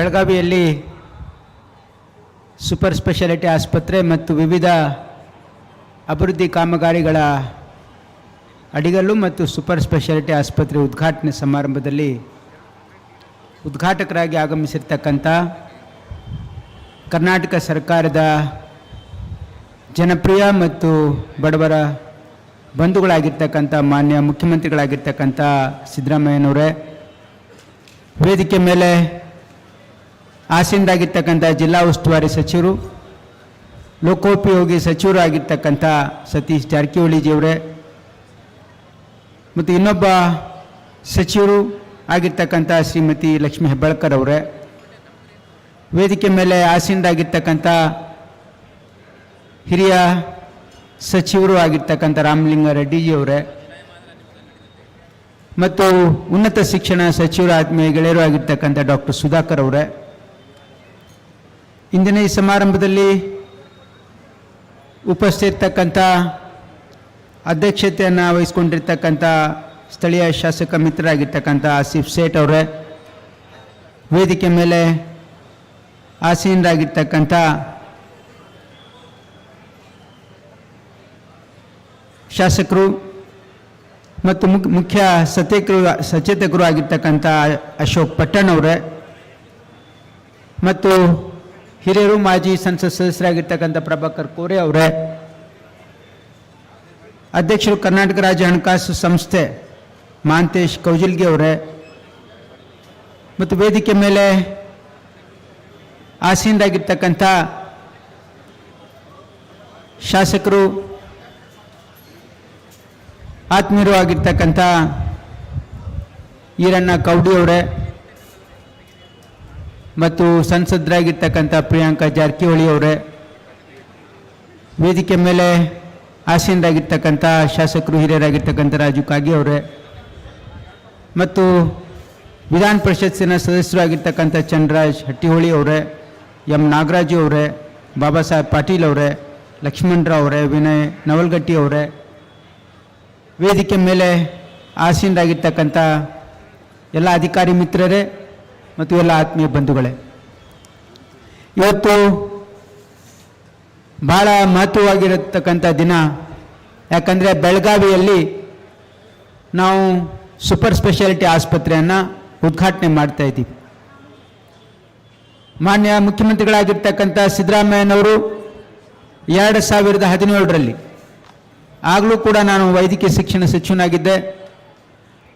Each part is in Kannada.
ಬೆಳಗಾವಿಯಲ್ಲಿ ಸೂಪರ್ ಸ್ಪೆಷಾಲಿಟಿ ಆಸ್ಪತ್ರೆ ಮತ್ತು ವಿವಿಧ ಅಭಿವೃದ್ಧಿ ಕಾಮಗಾರಿಗಳ ಅಡಿಗಲ್ಲು ಮತ್ತು ಸೂಪರ್ ಸ್ಪೆಷಾಲಿಟಿ ಆಸ್ಪತ್ರೆ ಉದ್ಘಾಟನೆ ಸಮಾರಂಭದಲ್ಲಿ ಉದ್ಘಾಟಕರಾಗಿ ಆಗಮಿಸಿರ್ತಕ್ಕಂಥ ಕರ್ನಾಟಕ ಸರ್ಕಾರದ ಜನಪ್ರಿಯ ಮತ್ತು ಬಡವರ ಬಂಧುಗಳಾಗಿರ್ತಕ್ಕಂಥ ಮಾನ್ಯ ಮುಖ್ಯಮಂತ್ರಿಗಳಾಗಿರ್ತಕ್ಕಂಥ ಸಿದ್ದರಾಮಯ್ಯನವರೇ, ವೇದಿಕೆ ಮೇಲೆ ಆಸೀನರಾಗಿರ್ತಕ್ಕಂಥ ಜಿಲ್ಲಾ ಉಸ್ತುವಾರಿ ಸಚಿವರು, ಲೋಕೋಪಯೋಗಿ ಸಚಿವರು ಆಗಿರ್ತಕ್ಕಂಥ ಸತೀಶ್ ಜಾರಕಿಹೊಳಿಜಿಯವರೇ ಮತ್ತು ಇನ್ನೊಬ್ಬ ಸಚಿವರು ಆಗಿರ್ತಕ್ಕಂಥ ಶ್ರೀಮತಿ ಲಕ್ಷ್ಮೀ ಹೆಬ್ಬಾಳ್ಕರ್ ಅವರೇ, ವೇದಿಕೆ ಮೇಲೆ ಆಸೀನರಾಗಿರ್ತಕ್ಕಂಥ ಹಿರಿಯ ಸಚಿವರು ಆಗಿರ್ತಕ್ಕಂಥ ರಾಮಲಿಂಗಾರೆಡ್ಡಿಜಿಯವರೇ ಮತ್ತು ಉನ್ನತ ಶಿಕ್ಷಣ ಸಚಿವರು ಆತ್ಮೀಯ ಗೆಳೆಯರು ಆಗಿರ್ತಕ್ಕಂಥ ಡಾಕ್ಟರ್ ಸುಧಾಕರ್ ಅವರೇ, ಇಂದಿನ ಈ ಸಮಾರಂಭದಲ್ಲಿ ಉಪಸ್ಥಿತಕ್ಕಂಥ ಅಧ್ಯಕ್ಷತೆಯನ್ನು ವಹಿಸಿಕೊಂಡಿರ್ತಕ್ಕಂಥ ಸ್ಥಳೀಯ ಶಾಸಕ ಮಿತ್ರರಾಗಿರ್ತಕ್ಕಂಥ ಆಸಿಫ್ ಸೇಠ್ ಅವರೇ, ವೇದಿಕೆ ಮೇಲೆ ಆಸೀನರಾಗಿರ್ತಕ್ಕಂಥ ಶಾಸಕರು ಮತ್ತು ಮುಖ್ಯ ಸಚೇತಕರು ಆಗಿರ್ತಕ್ಕಂಥ ಅಶೋಕ್ ಪಟ್ಟಣ್ ಅವರೇ ಮತ್ತು ಹಿರಿಯರು ಮಾಜಿ ಸಂಸತ್ ಸದಸ್ಯರಾಗಿರ್ತಕ್ಕಂಥ ಪ್ರಭಾಕರ್ ಕೋರೆ ಅವರೇ, ಅಧ್ಯಕ್ಷರು ಕರ್ನಾಟಕ ರಾಜ್ಯ ಹಣಕಾಸು ಸಂಸ್ಥೆ ಮಹಾಂತೇಶ್ ಕೌಜಲ್ಗಿ ಅವರೇ ಮತ್ತು ವೇದಿಕೆ ಮೇಲೆ ಆಸೀನರಾಗಿರ್ತಕ್ಕಂಥ ಶಾಸಕರು, ಆತ್ಮೀಯರು ಆಗಿರ್ತಕ್ಕಂಥ ಈರಣ್ಣ ಕೌಡಿ ಅವರೇ ಮತ್ತು ಸಂಸದರಾಗಿರ್ತಕ್ಕಂಥ ಪ್ರಿಯಾಂಕಾ ಜಾರಕಿಹೊಳಿ ಅವರೇ, ವೇದಿಕೆ ಮೇಲೆ ಆಸೀನರಾಗಿರ್ತಕ್ಕಂಥ ಶಾಸಕರು ಹಿರಿಯರಾಗಿರ್ತಕ್ಕಂಥ ರಾಜು ಕಾಗೆ ಅವರೇ ಮತ್ತು ವಿಧಾನ ಪರಿಷತ್ತಿನ ಸದಸ್ಯರು ಆಗಿರ್ತಕ್ಕಂಥ ಚಂದ್ರರಾಜ್ ಹಟ್ಟಿಹೊಳಿ ಅವರೇ, ಎಂ ನಾಗರಾಜು ಅವರೇ, ಬಾಬಾ ಸಾಹೇಬ್ ಪಾಟೀಲ್ ಅವರೇ, ಲಕ್ಷ್ಮಣರಾವ್ ಅವರೇ, ವಿನಯ್ ನವಲ್ಗಟ್ಟಿ ಅವರೇ, ವೇದಿಕೆ ಮೇಲೆ ಆಸೀನರಾಗಿರ್ತಕ್ಕಂಥ ಎಲ್ಲ ಅಧಿಕಾರಿ ಮಿತ್ರರೇ ಮತ್ತು ಎಲ್ಲ ಆತ್ಮೀಯ ಬಂಧುಗಳೇ, ಇವತ್ತು ಭಾಳ ಮಹತ್ವವಾಗಿರತಕ್ಕಂಥ ದಿನ. ಯಾಕಂದರೆ ಬೆಳಗಾವಿಯಲ್ಲಿ ನಾವು ಸೂಪರ್ ಸ್ಪೆಷಾಲಿಟಿ ಆಸ್ಪತ್ರೆಯನ್ನು ಉದ್ಘಾಟನೆ ಮಾಡ್ತಾ ಇದ್ದೀವಿ. ಮಾನ್ಯ ಮುಖ್ಯಮಂತ್ರಿಗಳಾಗಿರ್ತಕ್ಕಂಥ ಸಿದ್ದರಾಮಯ್ಯನವರು 2017ರಲ್ಲಿ, ಆಗಲೂ ಕೂಡ ನಾನು ವೈದ್ಯಕೀಯ ಶಿಕ್ಷಣ ಸಚಿವನಾಗಿದ್ದೆ,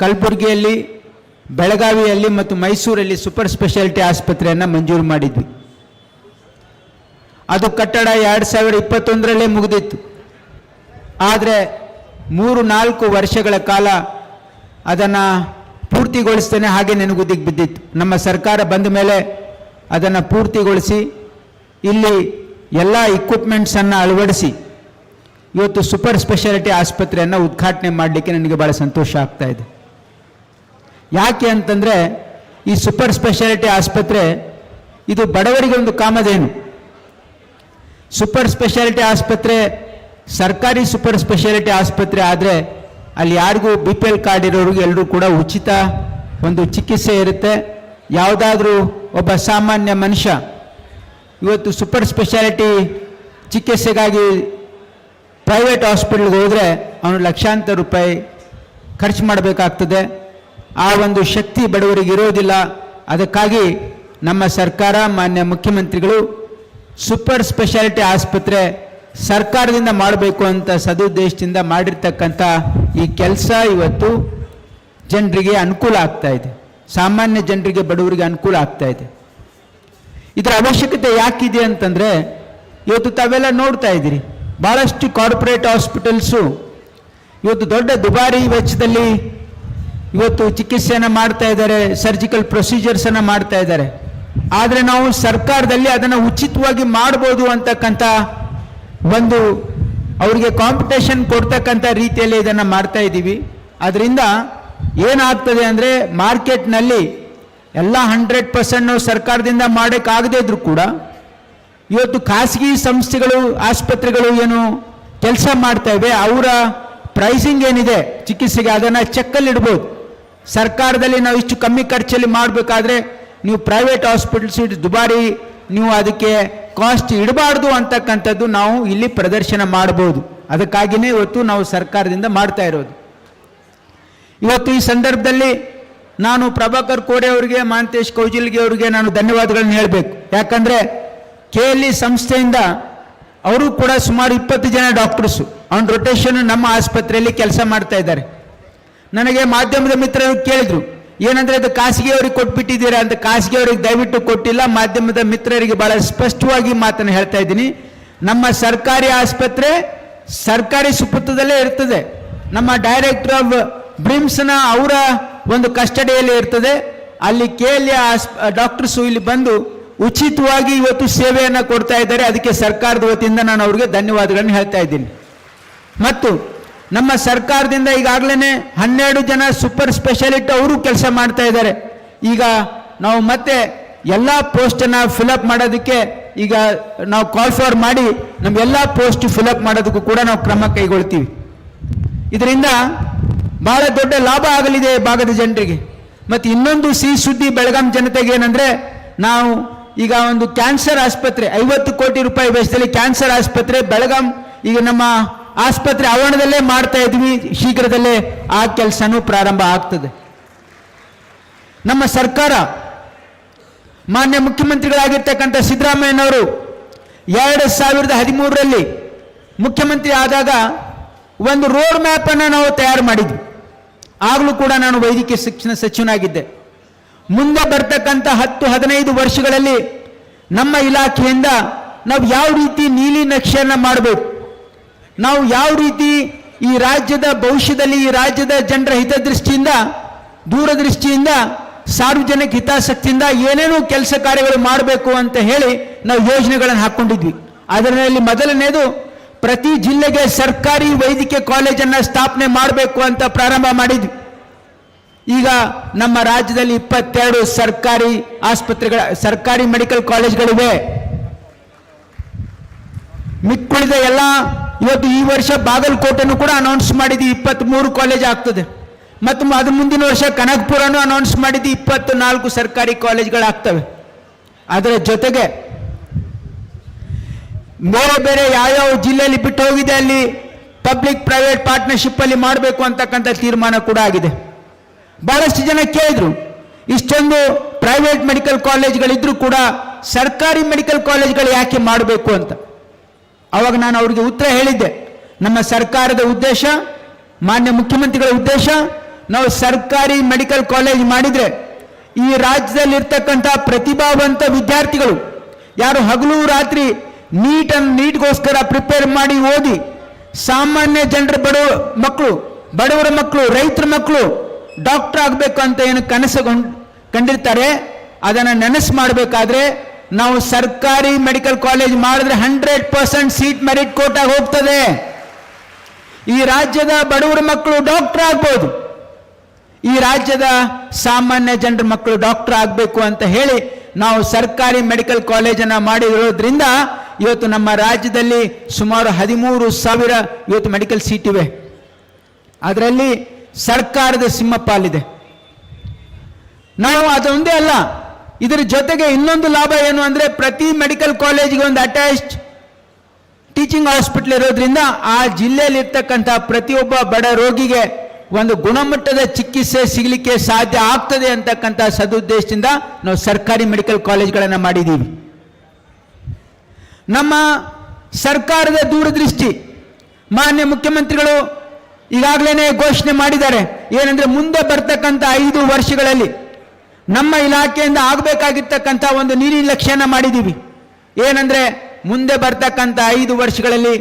ಕಲಬುರಗಿಯಲ್ಲಿ, ಬೆಳಗಾವಿಯಲ್ಲಿ ಮತ್ತು ಮೈಸೂರಲ್ಲಿ ಸೂಪರ್ ಸ್ಪೆಷಾಲಿಟಿ ಆಸ್ಪತ್ರೆಯನ್ನು ಮಂಜೂರು ಮಾಡಿದ್ವಿ. ಅದು ಕಟ್ಟಡ 2021ರಲ್ಲೇ ಮುಗಿದಿತ್ತು. ಆದರೆ 3-4 ವರ್ಷಗಳ ಕಾಲ ಅದನ್ನು ಪೂರ್ತಿಗೊಳಿಸ್ತೇನೆ ಹಾಗೆ ನೆನಗುದಿಗೆ ಬಿದ್ದಿತ್ತು. ನಮ್ಮ ಸರ್ಕಾರ ಬಂದ ಮೇಲೆ ಅದನ್ನು ಪೂರ್ತಿಗೊಳಿಸಿ ಇಲ್ಲಿ ಎಲ್ಲ ಇಕ್ವಿಪ್ಮೆಂಟ್ಸನ್ನು ಅಳವಡಿಸಿ ಇವತ್ತು ಸೂಪರ್ ಸ್ಪೆಷಾಲಿಟಿ ಆಸ್ಪತ್ರೆಯನ್ನು ಉದ್ಘಾಟನೆ ಮಾಡಲಿಕ್ಕೆ ನನಗೆ ಭಾಳ ಸಂತೋಷ ಆಗ್ತಾ ಇದೆ. ಯಾಕೆ ಅಂತಂದರೆ ಈ ಸೂಪರ್ ಸ್ಪೆಷಾಲಿಟಿ ಆಸ್ಪತ್ರೆ ಇದು ಬಡವರಿಗೆ ಒಂದು ಕಾಮಧೇನು. ಸೂಪರ್ ಸ್ಪೆಷಾಲಿಟಿ ಆಸ್ಪತ್ರೆ ಸರ್ಕಾರಿ ಸೂಪರ್ ಸ್ಪೆಷಾಲಿಟಿ ಆಸ್ಪತ್ರೆ ಆದರೆ ಅಲ್ಲಿ ಯಾರಿಗೂ BPL ಕಾರ್ಡ್ ಇರೋರಿಗೆ ಎಲ್ಲರೂ ಕೂಡ ಉಚಿತ ಒಂದು ಚಿಕಿತ್ಸೆ ಇರುತ್ತೆ. ಯಾವುದಾದ್ರೂ ಒಬ್ಬ ಸಾಮಾನ್ಯ ಮನುಷ್ಯ ಇವತ್ತು ಸೂಪರ್ ಸ್ಪೆಷಾಲಿಟಿ ಚಿಕಿತ್ಸೆಗಾಗಿ ಪ್ರೈವೇಟ್ ಹಾಸ್ಪಿಟಲ್ಗೆ ಹೋದರೆ ಅವನು ಲಕ್ಷಾಂತರ ರೂಪಾಯಿ ಖರ್ಚು ಮಾಡಬೇಕಾಗ್ತದೆ. ಆ ಒಂದು ಶಕ್ತಿ ಬಡವರಿಗೆ ಇರೋದಿಲ್ಲ. ಅದಕ್ಕಾಗಿ ನಮ್ಮ ಸರ್ಕಾರ, ಮಾನ್ಯ ಮುಖ್ಯಮಂತ್ರಿಗಳು ಸೂಪರ್ ಸ್ಪೆಷಾಲಿಟಿ ಆಸ್ಪತ್ರೆ ಸರ್ಕಾರದಿಂದ ಮಾಡಬೇಕು ಅಂತ ಸದುದ್ದೇಶದಿಂದ ಮಾಡಿರ್ತಕ್ಕಂಥ ಈ ಕೆಲಸ ಇವತ್ತು ಜನರಿಗೆ ಅನುಕೂಲ ಆಗ್ತಾ ಇದೆ. ಸಾಮಾನ್ಯ ಜನರಿಗೆ, ಬಡವರಿಗೆ ಅನುಕೂಲ ಆಗ್ತಾ ಇದೆ. ಇದರ ಅವಶ್ಯಕತೆ ಯಾಕಿದೆ ಅಂತಂದರೆ ಇವತ್ತು ತಾವೆಲ್ಲ ನೋಡ್ತಾ ಇದ್ದೀರಿ, ಭಾಳಷ್ಟು ಕಾರ್ಪೊರೇಟ್ ಹಾಸ್ಪಿಟಲ್ಸು ಇವತ್ತು ದೊಡ್ಡ ದುಬಾರಿ ವೆಚ್ಚದಲ್ಲಿ ಇವತ್ತು ಚಿಕಿತ್ಸೆಯನ್ನು ಮಾಡ್ತಾ ಇದ್ದಾರೆ, ಸರ್ಜಿಕಲ್ ಪ್ರೊಸೀಜರ್ಸನ್ನು ಮಾಡ್ತಾ ಇದ್ದಾರೆ. ಆದರೆ ನಾವು ಸರ್ಕಾರದಲ್ಲಿ ಅದನ್ನು ಉಚಿತವಾಗಿ ಮಾಡ್ಬೋದು ಅಂತಕ್ಕಂಥ ಒಂದು ಅವರಿಗೆ ಕಾಂಪಿಟೇಷನ್ ಕೊಡ್ತಕ್ಕಂಥ ರೀತಿಯಲ್ಲಿ ಇದನ್ನು ಮಾಡ್ತಾ ಇದ್ದೀವಿ. ಅದರಿಂದ ಏನಾಗ್ತದೆ ಅಂದರೆ ಮಾರ್ಕೆಟ್ನಲ್ಲಿ ಎಲ್ಲ 100% ನಾವು ಸರ್ಕಾರದಿಂದ ಮಾಡೋಕ್ಕಾಗದೇ ಇದ್ರೂ ಕೂಡ ಇವತ್ತು ಖಾಸಗಿ ಸಂಸ್ಥೆಗಳು, ಆಸ್ಪತ್ರೆಗಳು ಏನು ಕೆಲಸ ಮಾಡ್ತಾ ಇವೆ, ಅವರ ಪ್ರೈಸಿಂಗ್ ಏನಿದೆ ಚಿಕಿತ್ಸೆಗೆ ಅದನ್ನು ಚೆಕ್ಕಲ್ಲಿ ಇಡ್ಬೋದು. ಸರ್ಕಾರದಲ್ಲಿ ನಾವು ಇಷ್ಟು ಕಮ್ಮಿ ಖರ್ಚಲ್ಲಿ ಮಾಡಬೇಕಾದ್ರೆ ನೀವು ಪ್ರೈವೇಟ್ ಹಾಸ್ಪಿಟಲ್ಸ್ ದುಬಾರಿ, ನೀವು ಅದಕ್ಕೆ ಕಾಸ್ಟ್ ಇಡಬಾರ್ದು ಅಂತಕ್ಕಂಥದ್ದು ನಾವು ಇಲ್ಲಿ ಪ್ರದರ್ಶನ ಮಾಡಬಹುದು. ಅದಕ್ಕಾಗಿಯೇ ಇವತ್ತು ನಾವು ಸರ್ಕಾರದಿಂದ ಮಾಡ್ತಾ ಇರೋದು. ಇವತ್ತು ಈ ಸಂದರ್ಭದಲ್ಲಿ ನಾನು ಪ್ರಭಾಕರ್ ಕೋರೆ ಅವರಿಗೆ, ಮಹಾಂತೇಶ್ ಕೌಜಿಲ್ಗೆ ಅವರಿಗೆ ನಾನು ಧನ್ಯವಾದಗಳನ್ನು ಹೇಳಬೇಕು. ಯಾಕಂದರೆ KLE ಸಂಸ್ಥೆಯಿಂದ ಅವರು ಕೂಡ ಸುಮಾರು 20 ಜನ ಡಾಕ್ಟರ್ಸು ಆನ್ ರೊಟೇಷನ್ ನಮ್ಮ ಆಸ್ಪತ್ರೆಯಲ್ಲಿ ಕೆಲಸ ಮಾಡ್ತಾ ಇದ್ದಾರೆ. ನನಗೆ ಮಾಧ್ಯಮದ ಮಿತ್ರರು ಕೇಳಿದರು, ಏನಂದರೆ ಅದು ಖಾಸಗಿಯವರಿಗೆ ಕೊಟ್ಬಿಟ್ಟಿದ್ದೀರಾ ಅಂತ. ಖಾಸಗಿಯವರಿಗೆ ದಯವಿಟ್ಟು ಕೊಟ್ಟಿಲ್ಲ, ಮಾಧ್ಯಮದ ಮಿತ್ರರಿಗೆ ಭಾಳ ಸ್ಪಷ್ಟವಾಗಿ ಮಾತನ್ನು ಹೇಳ್ತಾ ಇದ್ದೀನಿ. ನಮ್ಮ ಸರ್ಕಾರಿ ಆಸ್ಪತ್ರೆ ಸರ್ಕಾರಿ ಸುಪುತ್ರದಲ್ಲೇ ಇರ್ತದೆ. ನಮ್ಮ ಡೈರೆಕ್ಟರ್ ಆಫ್ ಬ್ರಿಮ್ಸ್ನ ಅವರ ಒಂದು ಕಸ್ಟಡಿಯಲ್ಲಿ ಇರ್ತದೆ. ಅಲ್ಲಿ KLE ಡಾಕ್ಟರ್ಸು ಇಲ್ಲಿ ಬಂದು ಉಚಿತವಾಗಿ ಇವತ್ತು ಸೇವೆಯನ್ನು ಕೊಡ್ತಾ ಇದ್ದಾರೆ. ಅದಕ್ಕೆ ಸರ್ಕಾರದ ವತಿಯಿಂದ ನಾನು ಅವರಿಗೆ ಧನ್ಯವಾದಗಳನ್ನು ಹೇಳ್ತಾ ಇದ್ದೀನಿ. ಮತ್ತು ನಮ್ಮ ಸರ್ಕಾರದಿಂದ ಈಗಾಗಲೇ 12 ಜನ ಸೂಪರ್ ಸ್ಪೆಷಾಲಿಟಿ ಅವರು ಕೆಲಸ ಮಾಡ್ತಾ ಇದ್ದಾರೆ. ಈಗ ನಾವು ಮತ್ತೆ ಎಲ್ಲ ಪೋಸ್ಟನ್ನು ಫಿಲಪ್ ಮಾಡೋದಕ್ಕೆ ಈಗ ನಾವು ಕಾಲ್ ಫಾರ್ ಮಾಡಿ ನಮ್ಮ ಎಲ್ಲ ಪೋಸ್ಟ್ ಫಿಲಪ್ ಮಾಡೋದಕ್ಕೂ ಕೂಡ ನಾವು ಕ್ರಮ ಕೈಗೊಳ್ತೀವಿ. ಇದರಿಂದ ಬಹಳ ದೊಡ್ಡ ಲಾಭ ಆಗಲಿದೆ ಭಾಗದ ಜನರಿಗೆ. ಮತ್ತು ಇನ್ನೊಂದು ಸಿಹಿ ಸುದ್ದಿ ಬೆಳಗಾಂ ಜನತೆಗೆ ಏನಂದರೆ, ನಾವು ಈಗ ಒಂದು ಕ್ಯಾನ್ಸರ್ ಆಸ್ಪತ್ರೆ 50 ಕೋಟಿ ರೂಪಾಯಿ ವೆಚ್ಚದಲ್ಲಿ ಕ್ಯಾನ್ಸರ್ ಆಸ್ಪತ್ರೆ ಬೆಳಗಾಂ ಈಗ ನಮ್ಮ ಆಸ್ಪತ್ರೆ ಆವರಣದಲ್ಲೇ ಮಾಡ್ತಾ ಇದ್ವಿ. ಶೀಘ್ರದಲ್ಲೇ ಆ ಕೆಲಸನೂ ಪ್ರಾರಂಭ ಆಗ್ತದೆ. ನಮ್ಮ ಸರ್ಕಾರ ಮಾನ್ಯ ಮುಖ್ಯಮಂತ್ರಿಗಳಾಗಿರ್ತಕ್ಕಂಥ ಸಿದ್ದರಾಮಯ್ಯನವರು 2013ರಲ್ಲಿ ಮುಖ್ಯಮಂತ್ರಿ ಆದಾಗ ಒಂದು ರೋಡ್ ಮ್ಯಾಪ್ ಅನ್ನು ನಾವು ತಯಾರು ಮಾಡಿದ್ವಿ. ಆಗಲೂ ಕೂಡ ನಾನು ವೈದ್ಯಕೀಯ ಶಿಕ್ಷಣ ಸಚಿವನಾಗಿದ್ದೆ. ಮುಂದೆ ಬರ್ತಕ್ಕಂಥ 10-15 ವರ್ಷಗಳಲ್ಲಿ ನಮ್ಮ ಇಲಾಖೆಯಿಂದ ನಾವು ಯಾವ ರೀತಿ ನೀಲಿ ನಕ್ಷೆಯನ್ನು ಮಾಡಬೇಕು, ನಾವು ಯಾವ ರೀತಿ ಈ ರಾಜ್ಯದ ಭವಿಷ್ಯದಲ್ಲಿ ಈ ರಾಜ್ಯದ ಜನರ ಹಿತದೃಷ್ಟಿಯಿಂದ, ದೂರದೃಷ್ಟಿಯಿಂದ, ಸಾರ್ವಜನಿಕ ಹಿತಾಸಕ್ತಿಯಿಂದ ಏನೇನು ಕೆಲಸ ಕಾರ್ಯಗಳು ಮಾಡಬೇಕು ಅಂತ ಹೇಳಿ ನಾವು ಯೋಜನೆಗಳನ್ನು ಹಾಕ್ಕೊಂಡಿದ್ವಿ. ಅದರಲ್ಲಿ ಮೊದಲನೇದು ಪ್ರತಿ ಜಿಲ್ಲೆಗೆ ಸರ್ಕಾರಿ ವೈದ್ಯಕೀಯ ಕಾಲೇಜನ್ನು ಸ್ಥಾಪನೆ ಮಾಡಬೇಕು ಅಂತ ಪ್ರಾರಂಭ ಮಾಡಿದ್ವಿ. ಈಗ ನಮ್ಮ ರಾಜ್ಯದಲ್ಲಿ 22 ಸರ್ಕಾರಿ ಆಸ್ಪತ್ರೆಗಳ ಸರ್ಕಾರಿ ಮೆಡಿಕಲ್ ಕಾಲೇಜ್ಗಳಿವೆ. ಮಿಕ್ಕುಳಿದ ಎಲ್ಲ ಇವತ್ತು ಈ ವರ್ಷ ಬಾಗಲಕೋಟೆನೂ ಕೂಡ ಅನೌನ್ಸ್ ಮಾಡಿದ್ವಿ, 23 ಕಾಲೇಜ್ ಆಗ್ತದೆ. ಮತ್ತು ಅದು ಮುಂದಿನ ವರ್ಷ ಕನಕಪುರನೂ ಅನೌನ್ಸ್ ಮಾಡಿದ್ವಿ, 24 ಸರ್ಕಾರಿ ಕಾಲೇಜ್ಗಳಾಗ್ತವೆ. ಅದರ ಜೊತೆಗೆ ಬೇರೆ ಬೇರೆ ಯಾವ್ಯಾವ ಜಿಲ್ಲೆಯಲ್ಲಿ ಬಿಟ್ಟು ಹೋಗಿದೆ ಅಲ್ಲಿ ಪಬ್ಲಿಕ್ ಪ್ರೈವೇಟ್ ಪಾರ್ಟ್ನರ್ಶಿಪ್ ಅಲ್ಲಿ ಮಾಡಬೇಕು ಅಂತಕ್ಕಂಥ ತೀರ್ಮಾನ ಕೂಡ ಆಗಿದೆ. ಬಹಳಷ್ಟು ಜನ ಕೇಳಿದ್ರು, ಇಷ್ಟೊಂದು ಪ್ರೈವೇಟ್ ಮೆಡಿಕಲ್ ಕಾಲೇಜ್ಗಳಿದ್ರೂ ಕೂಡ ಸರ್ಕಾರಿ ಮೆಡಿಕಲ್ ಕಾಲೇಜ್ಗಳು ಯಾಕೆ ಮಾಡಬೇಕು ಅಂತ. ಅವಾಗ ನಾನು ಅವರಿಗೆ ಉತ್ತರ ಹೇಳಿದ್ದೆ, ನಮ್ಮ ಸರ್ಕಾರದ ಉದ್ದೇಶ, ಮಾನ್ಯ ಮುಖ್ಯಮಂತ್ರಿಗಳ ಉದ್ದೇಶ, ನಾವು ಸರ್ಕಾರಿ ಮೆಡಿಕಲ್ ಕಾಲೇಜ್ ಮಾಡಿದ್ರೆ ಈ ರಾಜ್ಯದಲ್ಲಿರ್ತಕ್ಕಂಥ ಪ್ರತಿಭಾವಂತ ವಿದ್ಯಾರ್ಥಿಗಳು ಯಾರು ಹಗಲು ರಾತ್ರಿ ನೀಟ್ಗೋಸ್ಕರ ಪ್ರಿಪೇರ್ ಮಾಡಿ ಓದಿ ಸಾಮಾನ್ಯ ಜನರ ಬಡವರ ಮಕ್ಕಳು, ರೈತರ ಮಕ್ಕಳು ಡಾಕ್ಟರ್ ಆಗಬೇಕು ಅಂತ ಏನು ಕನಸು ಕಂಡಿರ್ತಾರೆ, ಅದನ್ನು ನೆನಸು ಮಾಡಬೇಕಾದ್ರೆ ನಾವು ಸರ್ಕಾರಿ ಮೆಡಿಕಲ್ ಕಾಲೇಜ್ ಮಾಡಿದ್ರೆ 100% ಸೀಟ್ ಮೆರಿಟ್ ಕೋಟಾಗಿ ಹೋಗ್ತದೆ. ಈ ರಾಜ್ಯದ ಬಡವರ ಮಕ್ಕಳು ಡಾಕ್ಟರ್ ಆಗ್ಬೋದು, ಈ ರಾಜ್ಯದ ಸಾಮಾನ್ಯ ಜನರ ಮಕ್ಕಳು ಡಾಕ್ಟರ್ ಆಗಬೇಕು ಅಂತ ಹೇಳಿ ನಾವು ಸರ್ಕಾರಿ ಮೆಡಿಕಲ್ ಕಾಲೇಜನ್ನು ಮಾಡಿರೋದ್ರಿಂದ ಇವತ್ತು ನಮ್ಮ ರಾಜ್ಯದಲ್ಲಿ ಸುಮಾರು 13,000 ಇವತ್ತು ಮೆಡಿಕಲ್ ಸೀಟ್ ಇವೆ. ಅದರಲ್ಲಿ ಸರ್ಕಾರದ ಸಿಂಹಪಾಲಿದೆ. ನಾವು ಅದೊಂದೇ ಅಲ್ಲ, ಇದರ ಜೊತೆಗೆ ಇನ್ನೊಂದು ಲಾಭ ಏನು ಅಂದರೆ, ಪ್ರತಿ ಮೆಡಿಕಲ್ ಕಾಲೇಜಿಗೆ ಒಂದು ಅಟ್ಯಾಚ್ಡ್ ಟೀಚಿಂಗ್ ಹಾಸ್ಪಿಟಲ್ ಇರೋದ್ರಿಂದ ಆ ಜಿಲ್ಲೆಯಲ್ಲಿ ಇರ್ತಕ್ಕಂಥ ಪ್ರತಿಯೊಬ್ಬ ಬಡ ರೋಗಿಗೆ ಒಂದು ಗುಣಮಟ್ಟದ ಚಿಕಿತ್ಸೆ ಸಿಗಲಿಕ್ಕೆ ಸಾಧ್ಯ ಆಗ್ತದೆ ಅಂತಕ್ಕಂಥ ಸದುದ್ದೇಶದಿಂದ ನಾವು ಸರ್ಕಾರಿ ಮೆಡಿಕಲ್ ಕಾಲೇಜ್ಗಳನ್ನು ಮಾಡಿದ್ದೀವಿ. ನಮ್ಮ ಸರ್ಕಾರದ ದೂರದೃಷ್ಟಿ, ಮಾನ್ಯ ಮುಖ್ಯಮಂತ್ರಿಗಳು ಈಗಾಗಲೇ ಘೋಷಣೆ ಮಾಡಿದ್ದಾರೆ. ಏನಂದ್ರೆ, ಮುಂದೆ ಬರ್ತಕ್ಕಂಥ 5 ವರ್ಷಗಳಲ್ಲಿ ನಮ್ಮ ಇಲಾಖೆಯಿಂದ ಆಗಬೇಕಾಗಿರ್ತಕ್ಕಂಥ ಒಂದು ನೀಲಿ ಲಕ್ಷ್ಯನ ಮಾಡಿದ್ದೀವಿ. ಏನಂದ್ರೆ, ಮುಂದೆ ಬರ್ತಕ್ಕಂಥ 5 ವರ್ಷಗಳಲ್ಲಿ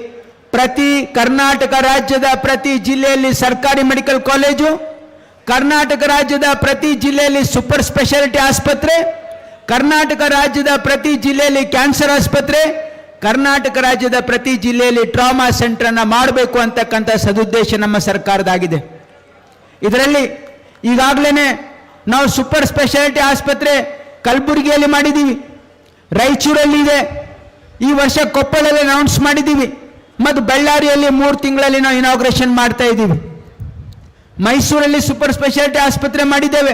ಪ್ರತಿ ಕರ್ನಾಟಕ ರಾಜ್ಯದ ಪ್ರತಿ ಜಿಲ್ಲೆಯಲ್ಲಿ ಸರ್ಕಾರಿ ಮೆಡಿಕಲ್ ಕಾಲೇಜು, ಕರ್ನಾಟಕ ರಾಜ್ಯದ ಪ್ರತಿ ಜಿಲ್ಲೆಯಲ್ಲಿ ಸೂಪರ್ ಸ್ಪೆಷಾಲಿಟಿ ಆಸ್ಪತ್ರೆ, ಕರ್ನಾಟಕ ರಾಜ್ಯದ ಪ್ರತಿ ಜಿಲ್ಲೆಯಲ್ಲಿ ಕ್ಯಾನ್ಸರ್ ಆಸ್ಪತ್ರೆ, ಕರ್ನಾಟಕ ರಾಜ್ಯದ ಪ್ರತಿ ಜಿಲ್ಲೆಯಲ್ಲಿ ಟ್ರಾಮಾ ಸೆಂಟರ್ ಅನ್ನು ಮಾಡಬೇಕು ಅಂತಕ್ಕಂಥ ಸದುದ್ದೇಶ ನಮ್ಮ ಸರ್ಕಾರದಾಗಿದೆ. ಇದರಲ್ಲಿ ಈಗಾಗಲೇ ನಾವು ಸೂಪರ್ ಸ್ಪೆಷಾಲಿಟಿ ಆಸ್ಪತ್ರೆ ಕಲಬುರಗಿಯಲ್ಲಿ ಮಾಡಿದ್ದೀವಿ, ರಾಯಚೂರಲ್ಲಿ ಇದೆ, ಈ ವರ್ಷ ಕೊಪ್ಪಳದಲ್ಲಿ ಅನೌನ್ಸ್ ಮಾಡಿದ್ದೀವಿ, ಮತ್ತು ಬಳ್ಳಾರಿಯಲ್ಲಿ 3 ತಿಂಗಳಲ್ಲಿ ನಾವು ಇನಾಗ್ರೇಷನ್ ಮಾಡ್ತಾ ಇದ್ದೀವಿ. ಮೈಸೂರಲ್ಲಿ ಸೂಪರ್ ಸ್ಪೆಷಾಲಿಟಿ ಆಸ್ಪತ್ರೆ ಮಾಡಿದ್ದೇವೆ,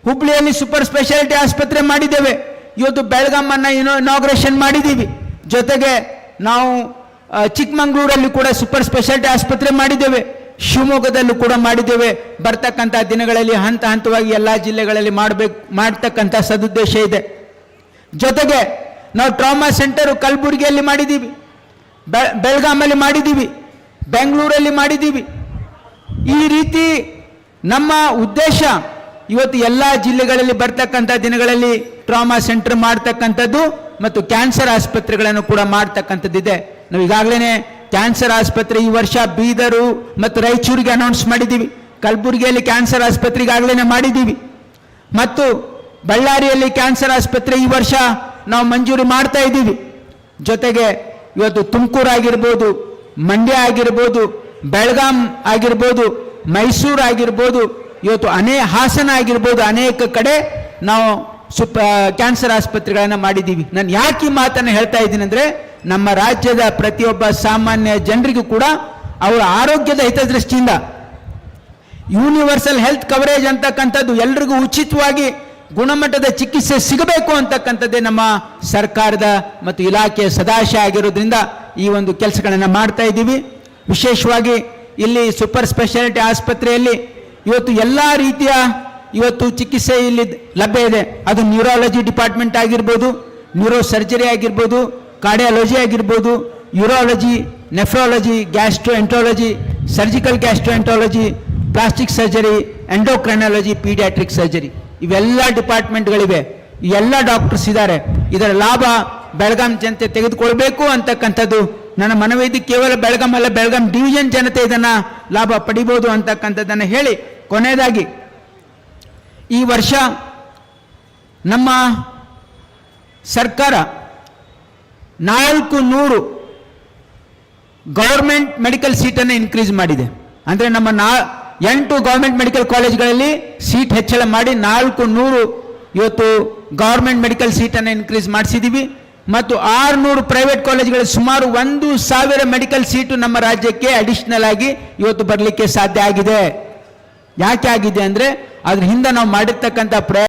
ಹುಬ್ಳಿಯಲ್ಲಿ ಸೂಪರ್ ಸ್ಪೆಷಾಲಿಟಿ ಆಸ್ಪತ್ರೆ ಮಾಡಿದ್ದೇವೆ. ಇವತ್ತು ಬೆಳಗಾಮನ್ನ ಇನಾಗ್ರೇಷನ್ ಮಾಡಿದ್ದೀವಿ. ಜೊತೆಗೆ ನಾವು ಚಿಕ್ಕಮಂಗ್ಳೂರಲ್ಲಿ ಕೂಡ ಸೂಪರ್ ಸ್ಪೆಷಾಲಿಟಿ ಆಸ್ಪತ್ರೆ ಮಾಡಿದ್ದೇವೆ. ಶಿವಮೊಗ್ಗದಲ್ಲೂ ಕೂಡ ಮಾಡಿದ್ದೇವೆ. ಬರ್ತಕ್ಕಂಥ ದಿನಗಳಲ್ಲಿ ಹಂತ ಹಂತವಾಗಿ ಎಲ್ಲ ಜಿಲ್ಲೆಗಳಲ್ಲಿ ಮಾಡ್ತಕ್ಕಂಥ ಸದುದ್ದೇಶ ಇದೆ. ಜೊತೆಗೆ ನಾವು ಟ್ರಾಮಾ ಸೆಂಟರು ಕಲಬುರಗಿಯಲ್ಲಿ ಮಾಡಿದ್ದೀವಿ, ಬೆಳಗಾಮಲ್ಲಿ ಮಾಡಿದ್ದೀವಿ, ಬೆಂಗಳೂರಲ್ಲಿ ಮಾಡಿದ್ದೀವಿ. ಈ ರೀತಿ ನಮ್ಮ ಉದ್ದೇಶ ಇವತ್ತು ಎಲ್ಲ ಜಿಲ್ಲೆಗಳಲ್ಲಿ ಬರ್ತಕ್ಕಂಥ ದಿನಗಳಲ್ಲಿ ಟ್ರಾಮಾ ಸೆಂಟರ್ ಮಾಡ್ತಕ್ಕಂಥದ್ದು ಮತ್ತು ಕ್ಯಾನ್ಸರ್ ಆಸ್ಪತ್ರೆಗಳನ್ನು ಕೂಡ ಮಾಡ್ತಕ್ಕಂಥದ್ದಿದೆ. ನಾವು ಈಗಾಗಲೇ ಕ್ಯಾನ್ಸರ್ ಆಸ್ಪತ್ರೆ ಈ ವರ್ಷ ಬೀದರು ಮತ್ತು ರಾಯಚೂರಿಗೆ ಅನೌನ್ಸ್ ಮಾಡಿದ್ದೀವಿ. ಕಲಬುರಗಿಯಲ್ಲಿ ಕ್ಯಾನ್ಸರ್ ಆಸ್ಪತ್ರೆ ಈಗಾಗಲೇ ಮಾಡಿದ್ದೀವಿ ಮತ್ತು ಬಳ್ಳಾರಿಯಲ್ಲಿ ಕ್ಯಾನ್ಸರ್ ಆಸ್ಪತ್ರೆ ಈ ವರ್ಷ ನಾವು ಮಂಜೂರಿ ಮಾಡ್ತಾ ಇದ್ದೀವಿ. ಜೊತೆಗೆ ಇವತ್ತು ತುಮಕೂರು ಆಗಿರ್ಬೋದು, ಮಂಡ್ಯ ಆಗಿರ್ಬೋದು, ಬೆಳಗಾಂ ಆಗಿರ್ಬೋದು, ಮೈಸೂರು ಆಗಿರ್ಬೋದು, ಇವತ್ತು ಹಾಸನ ಆಗಿರ್ಬೋದು, ಅನೇಕ ಕಡೆ ನಾವು ಕ್ಯಾನ್ಸರ್ ಆಸ್ಪತ್ರೆಗಳನ್ನು ಮಾಡಿದ್ದೀವಿ. ನಾನು ಯಾಕೆ ಈ ಮಾತನ್ನು ಹೇಳ್ತಾ ಇದ್ದೀನಿ ಅಂದರೆ, ನಮ್ಮ ರಾಜ್ಯದ ಪ್ರತಿಯೊಬ್ಬ ಸಾಮಾನ್ಯ ಜನರಿಗೂ ಕೂಡ ಅವರ ಆರೋಗ್ಯದ ಹಿತದೃಷ್ಟಿಯಿಂದ ಯೂನಿವರ್ಸಲ್ ಹೆಲ್ತ್ ಕವರೇಜ್ ಅಂತಕ್ಕಂಥದ್ದು ಎಲ್ರಿಗೂ ಉಚಿತವಾಗಿ ಗುಣಮಟ್ಟದ ಚಿಕಿತ್ಸೆ ಸಿಗಬೇಕು ಅಂತಕ್ಕಂಥದ್ದೇ ನಮ್ಮ ಸರ್ಕಾರದ ಮತ್ತು ಇಲಾಖೆಯ ಸದಾಶಯ ಆಗಿರೋದ್ರಿಂದ ಈ ಒಂದು ಕೆಲಸಗಳನ್ನು ಮಾಡ್ತಾ ಇದ್ದೀವಿ. ವಿಶೇಷವಾಗಿ ಇಲ್ಲಿ ಸೂಪರ್ ಸ್ಪೆಷಾಲಿಟಿ ಆಸ್ಪತ್ರೆಯಲ್ಲಿ ಇವತ್ತು ಎಲ್ಲ ರೀತಿಯ ಇವತ್ತು ಚಿಕಿತ್ಸೆ ಇಲ್ಲಿ ಲಭ್ಯ ಇದೆ. ಅದು ನ್ಯೂರಾಲಜಿ ಡಿಪಾರ್ಟ್ಮೆಂಟ್ ಆಗಿರ್ಬೋದು, ನ್ಯೂರೋ ಸರ್ಜರಿ ಆಗಿರ್ಬೋದು, ಕಾರ್ಡಿಯಾಲಜಿ ಆಗಿರ್ಬೋದು, urology, nephrology, gastroenterology, surgical gastroenterology, plastic surgery, endocrinology, paediatric surgery, ಇವೆಲ್ಲ ಡಿಪಾರ್ಟ್ಮೆಂಟ್ಗಳಿವೆ. ಈ ಎಲ್ಲ ಡಾಕ್ಟರ್ಸ್ ಇದ್ದಾರೆ. ಇದರ ಲಾಭ ಬೆಳಗಾಂ ಜನತೆ ತೆಗೆದುಕೊಳ್ಬೇಕು ಅಂತಕ್ಕಂಥದ್ದು ನನ್ನ ಮನವಿ. ಇದು ಕೇವಲ ಬೆಳಗಾಂ ಅಲ್ಲ, ಬೆಳಗಾಂ ಡಿವಿಷನ್ ಜನತೆ ಇದನ್ನು ಲಾಭ ಪಡಿಬೋದು ಅಂತಕ್ಕಂಥದ್ದನ್ನು ಹೇಳಿ ಕೊನೆಯದಾಗಿ ಈ ವರ್ಷ ನಮ್ಮ ಸರ್ಕಾರ 400 ಗೌರ್ಮೆಂಟ್ ಮೆಡಿಕಲ್ ಸೀಟನ್ನು ಇನ್ಕ್ರೀಸ್ ಮಾಡಿದೆ. ಅಂದರೆ ನಮ್ಮ 8 ಗೌರ್ಮೆಂಟ್ ಮೆಡಿಕಲ್ ಕಾಲೇಜ್ಗಳಲ್ಲಿ ಸೀಟ್ ಹೆಚ್ಚಳ ಮಾಡಿ 400 ಇವತ್ತು ಗೌರ್ಮೆಂಟ್ ಮೆಡಿಕಲ್ ಸೀಟನ್ನು ಇನ್ಕ್ರೀಸ್ ಮಾಡಿಸಿದ್ದೀವಿ. ಮತ್ತು 600 ಪ್ರೈವೇಟ್ ಕಾಲೇಜ್ಗಳಲ್ಲಿ ಸುಮಾರು 1000 ಮೆಡಿಕಲ್ ಸೀಟು ನಮ್ಮ ರಾಜ್ಯಕ್ಕೆ ಅಡಿಷನಲ್ ಆಗಿ ಇವತ್ತು ಬರಲಿಕ್ಕೆ ಸಾಧ್ಯ ಆಗಿದೆ. ಯಾಕೆ ಆಗಿದೆ ಅಂದರೆ ಅದ್ರ ಹಿಂದೆ ನಾವು ಮಾಡಿರ್ತಕ್ಕಂಥ